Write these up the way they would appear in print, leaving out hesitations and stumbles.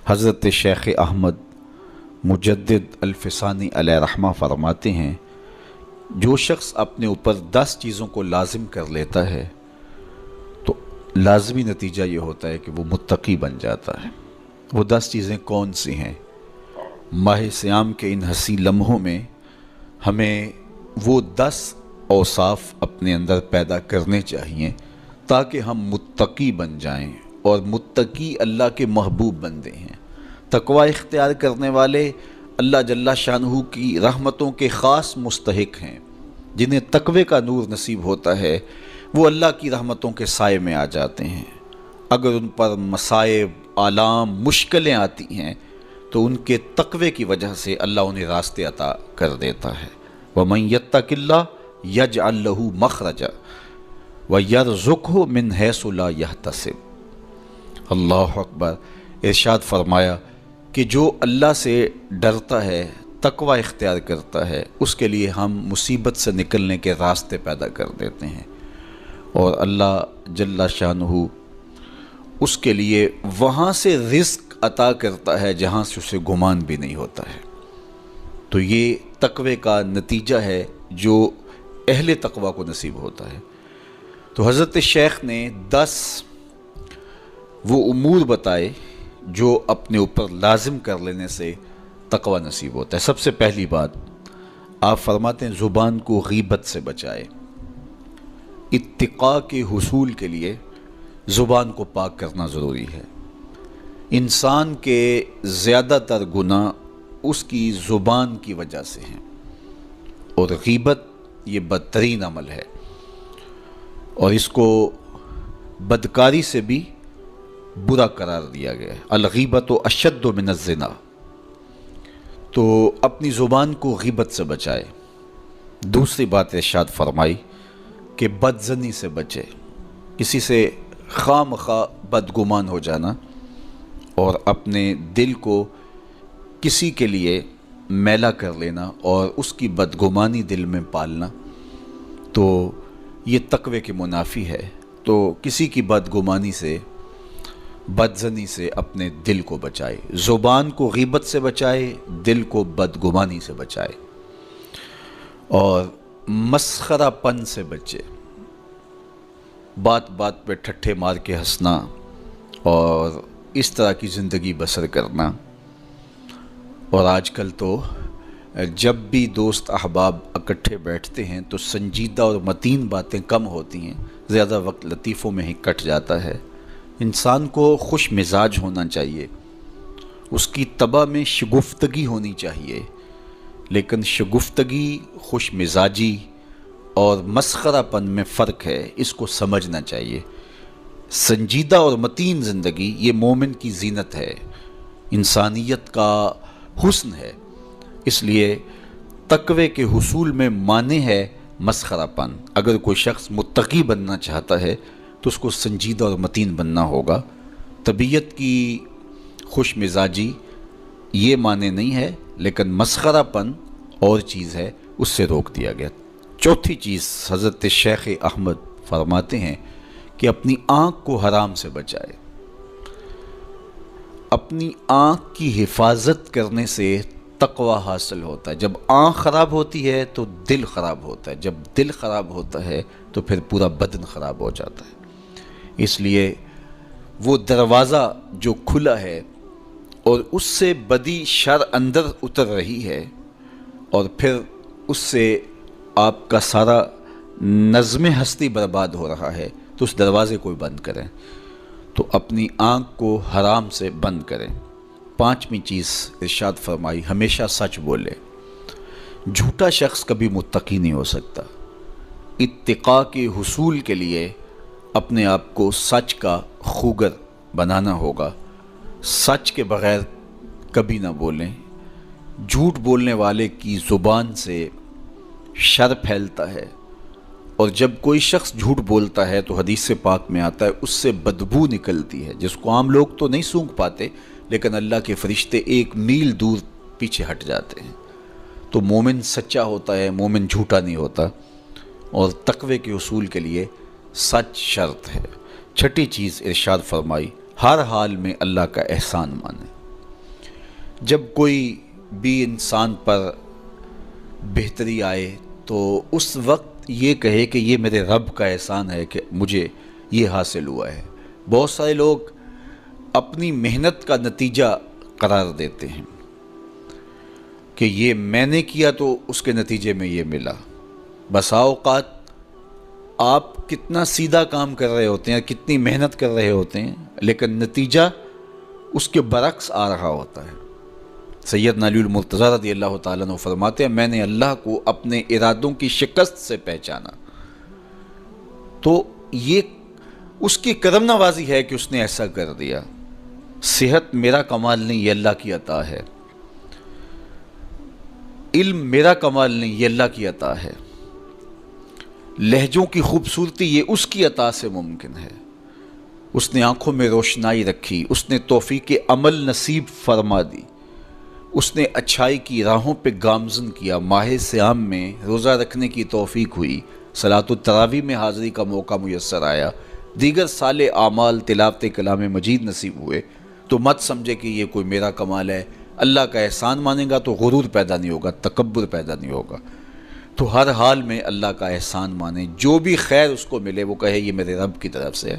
حضرت شیخ احمد مجدد الفسانی علیہ رحمہ فرماتے ہیں، جو شخص اپنے اوپر 10 چیزوں کو لازم کر لیتا ہے تو لازمی نتیجہ یہ ہوتا ہے کہ وہ متقی بن جاتا ہے۔ وہ 10 چیزیں کون سی ہیں؟ ماہ صیام کے ان حسین لمحوں میں ہمیں وہ 10 اوصاف اپنے اندر پیدا کرنے چاہیے تاکہ ہم متقی بن جائیں، اور متقی اللہ کے محبوب بندے ہیں۔ تقوی اختیار کرنے والے اللہ جل شانہ کی رحمتوں کے خاص مستحق ہیں۔ جنہیں تقوی کا نور نصیب ہوتا ہے وہ اللہ کی رحمتوں کے سائے میں آ جاتے ہیں۔ اگر ان پر مصائب، آلام، مشکلیں آتی ہیں تو ان کے تقوی کی وجہ سے اللہ انہیں راستے عطا کر دیتا ہے۔ وَمَن يَتَّقِ اللَّهَ يَجْعَل لَّهُ مَخْرَجًا وَيَرْزُقْهُ مِنْ حَيْثُ لَا يَحْتَسِبُ۔ اللہ اکبر۔ ارشاد فرمایا کہ جو اللہ سے ڈرتا ہے، تقوی اختیار کرتا ہے، اس کے لیے ہم مصیبت سے نکلنے کے راستے پیدا کر دیتے ہیں، اور اللہ جل شانہ اس کے لیے وہاں سے رزق عطا کرتا ہے جہاں سے اسے گمان بھی نہیں ہوتا ہے۔ تو یہ تقوی کا نتیجہ ہے جو اہل تقوی کو نصیب ہوتا ہے۔ تو حضرت شیخ نے 10 وہ امور بتائے جو اپنے اوپر لازم کر لینے سے تقوی نصیب ہوتا ہے۔ سب سے پہلی بات آپ فرماتے ہیں زبان کو غیبت سے بچائے۔ اتقاء کے حصول کے لیے زبان کو پاک کرنا ضروری ہے۔ انسان کے زیادہ تر گناہ اس کی زبان کی وجہ سے ہیں، اور غیبت یہ بدترین عمل ہے، اور اس کو بدکاری سے بھی برا قرار دیا گیا ہے۔ الغیبت اشد من الزنا۔ تو اپنی زبان کو غیبت سے بچائے۔ دوسری بات ارشاد فرمائی کہ بدظنی سے بچے، کسی سے خواہ مخواہ بدگمان ہو جانا اور اپنے دل کو کسی کے لیے میلا کر لینا اور اس کی بدگمانی دل میں پالنا، تو یہ تقوی کے منافی ہے۔ تو کسی کی بدگمانی سے، بدظنی سے اپنے دل کو بچائے، زبان کو غیبت سے بچائے، دل کو بدگمانی سے بچائے، اور مسخرہ پن سے بچے۔ بات بات پہ ٹھٹھے مار کے ہنسنا اور اس طرح کی زندگی بسر کرنا۔ اور آج کل تو جب بھی دوست احباب اکٹھے بیٹھتے ہیں تو سنجیدہ اور متین باتیں کم ہوتی ہیں، زیادہ وقت لطیفوں میں ہی کٹ جاتا ہے۔ انسان کو خوش مزاج ہونا چاہیے، اس کی طبع میں شگفتگی ہونی چاہیے، لیکن شگفتگی، خوش مزاجی اور مسخرہ پن میں فرق ہے، اس کو سمجھنا چاہیے۔ سنجیدہ اور متین زندگی یہ مومن کی زینت ہے، انسانیت کا حسن ہے۔ اس لیے تقوی کے حصول میں مانع ہے مسخرہ پن۔ اگر کوئی شخص متقی بننا چاہتا ہے تو اس کو سنجیدہ اور متین بننا ہوگا۔ طبیعت کی خوش مزاجی یہ معنی نہیں ہے، لیکن مسخرہ پن اور چیز ہے، اس سے روک دیا گیا۔ چوتھی چیز حضرت شیخ احمد فرماتے ہیں کہ اپنی آنکھ کو حرام سے بچائے۔ اپنی آنکھ کی حفاظت کرنے سے تقوی حاصل ہوتا ہے۔ جب آنکھ خراب ہوتی ہے تو دل خراب ہوتا ہے، جب دل خراب ہوتا ہے تو پھر پورا بدن خراب ہو جاتا ہے۔ اس لیے وہ دروازہ جو کھلا ہے اور اس سے بدی شر اندر اتر رہی ہے، اور پھر اس سے آپ کا سارا نظم ہستی برباد ہو رہا ہے، تو اس دروازے کو بند کریں۔ تو اپنی آنکھ کو حرام سے بند کریں۔ پانچویں چیز ارشاد فرمائی، ہمیشہ سچ بولے۔ جھوٹا شخص کبھی متقی نہیں ہو سکتا۔ اتقاء کے حصول کے لیے اپنے آپ کو سچ کا خوگر بنانا ہوگا۔ سچ کے بغیر کبھی نہ بولیں۔ جھوٹ بولنے والے کی زبان سے شر پھیلتا ہے، اور جب کوئی شخص جھوٹ بولتا ہے تو حدیث پاک میں آتا ہے اس سے بدبو نکلتی ہے، جس کو عام لوگ تو نہیں سونگھ پاتے، لیکن اللہ کے فرشتے 1 میل دور پیچھے ہٹ جاتے ہیں۔ تو مومن سچا ہوتا ہے، مومن جھوٹا نہیں ہوتا، اور تقوی کے اصول کے لیے سچ شرط ہے۔ چھٹی چیز ارشاد فرمائی، ہر حال میں اللہ کا احسان مانے۔ جب کوئی بھی انسان پر بہتری آئے تو اس وقت یہ کہے کہ یہ میرے رب کا احسان ہے کہ مجھے یہ حاصل ہوا ہے۔ بہت سارے لوگ اپنی محنت کا نتیجہ قرار دیتے ہیں کہ یہ میں نے کیا تو اس کے نتیجے میں یہ ملا۔ بسا اوقات آپ کتنا سیدھا کام کر رہے ہوتے ہیں، کتنی محنت کر رہے ہوتے ہیں، لیکن نتیجہ اس کے برعکس آ رہا ہوتا ہے۔ سیدنا علی المرتضیٰ رضی اللہ تعالیٰ عنہ فرماتے ہیں میں نے اللہ کو اپنے ارادوں کی شکست سے پہچانا، تو یہ اس کی کرم نوازی ہے کہ اس نے ایسا کر دیا۔ صحت میرا کمال نہیں، یہ اللہ کی عطا ہے۔ علم میرا کمال نہیں، یہ اللہ کی عطا ہے۔ لہجوں کی خوبصورتی یہ اس کی عطا سے ممکن ہے۔ اس نے آنکھوں میں روشنائی رکھی، اس نے توفیق عمل نصیب فرما دی، اس نے اچھائی کی راہوں پہ گامزن کیا۔ ماہ صیام میں روزہ رکھنے کی توفیق ہوئی، صلاۃ التراویح میں حاضری کا موقع میسر آیا، دیگر صالح اعمال تلاوت کلام مجید نصیب ہوئے، تو مت سمجھے کہ یہ کوئی میرا کمال ہے۔ اللہ کا احسان مانے گا تو غرور پیدا نہیں ہوگا، تکبر پیدا نہیں ہوگا۔ تو ہر حال میں اللہ کا احسان مانے، جو بھی خیر اس کو ملے وہ کہے یہ میرے رب کی طرف سے ہے،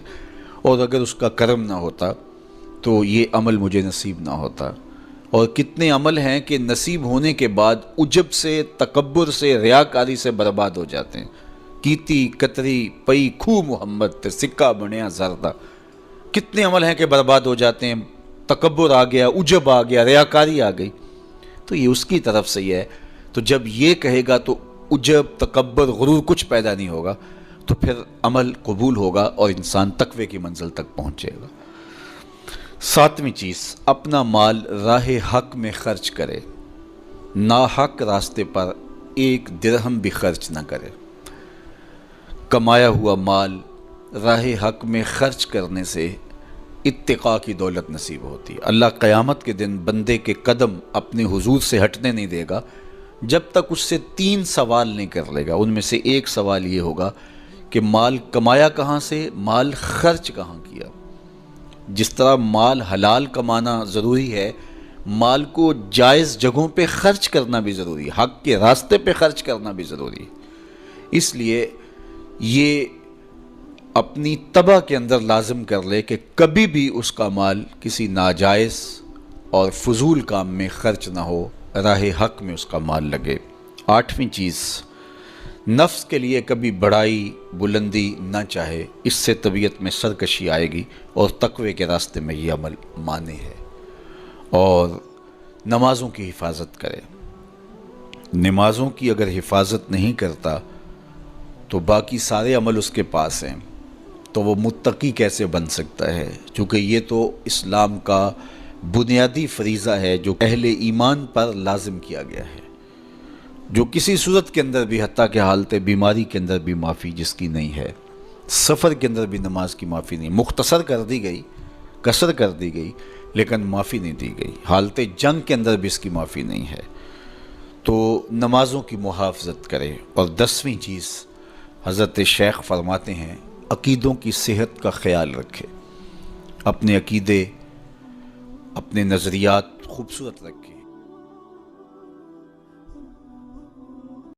اور اگر اس کا کرم نہ ہوتا تو یہ عمل مجھے نصیب نہ ہوتا۔ اور کتنے عمل ہیں کہ نصیب ہونے کے بعد عجب سے، تکبر سے، ریاکاری سے برباد ہو جاتے ہیں۔ کیتی کتری پئی کھو محمد تے سکہ بنیا زردہ، کتنے عمل ہیں کہ برباد ہو جاتے ہیں، تکبر آ گیا، عجب آ گیا، ریاکاری آ گئی، تو یہ اس کی طرف سے ہی ہے۔ تو جب یہ کہے گا تو عجب، تکبر، غرور کچھ پیدا نہیں ہوگا، تو پھر عمل قبول ہوگا اور انسان تقوی کی منزل تک پہنچے گا۔ ساتویں چیز، اپنا مال راہ حق میں خرچ کرے، ناحق راستے پر ایک درہم بھی خرچ نہ کرے۔ کمایا ہوا مال راہ حق میں خرچ کرنے سے اتقاء کی دولت نصیب ہوتی ہے۔ اللہ قیامت کے دن بندے کے قدم اپنے حضور سے ہٹنے نہیں دے گا جب تک اس سے 3 سوال نہیں کر لے گا۔ ان میں سے ایک سوال یہ ہوگا کہ مال کمایا کہاں سے، مال خرچ کہاں کیا۔ جس طرح مال حلال کمانا ضروری ہے، مال کو جائز جگہوں پہ خرچ کرنا بھی ضروری ہے، حق کے راستے پہ خرچ کرنا بھی ضروری ہے۔ اس لیے یہ اپنی طبع کے اندر لازم کر لے کہ کبھی بھی اس کا مال کسی ناجائز اور فضول کام میں خرچ نہ ہو، راہ حق میں اس کا مال لگے۔ 8ویں چیز، نفس کے لیے کبھی بڑائی بلندی نہ چاہے، اس سے طبیعت میں سرکشی آئے گی اور تقوی کے راستے میں یہ عمل مانے ہے۔ اور نمازوں کی حفاظت کرے۔ نمازوں کی اگر حفاظت نہیں کرتا تو باقی سارے عمل اس کے پاس ہیں، تو وہ متقی کیسے بن سکتا ہے؟ چونکہ یہ تو اسلام کا بنیادی فریضہ ہے جو اہل ایمان پر لازم کیا گیا ہے، جو کسی صورت کے اندر بھی، حتیٰ کہ حالت بیماری کے اندر بھی معافی جس کی نہیں ہے، سفر کے اندر بھی نماز کی معافی نہیں، مختصر کر دی گئی، قصر کر دی گئی، لیکن معافی نہیں دی گئی، حالت جنگ کے اندر بھی اس کی معافی نہیں ہے۔ تو نمازوں کی محافظت کرے۔ اور 10ویں چیز، حضرت شیخ فرماتے ہیں عقیدوں کی صحت کا خیال رکھے، اپنے عقیدے، اپنے نظریات خوبصورت رکھے۔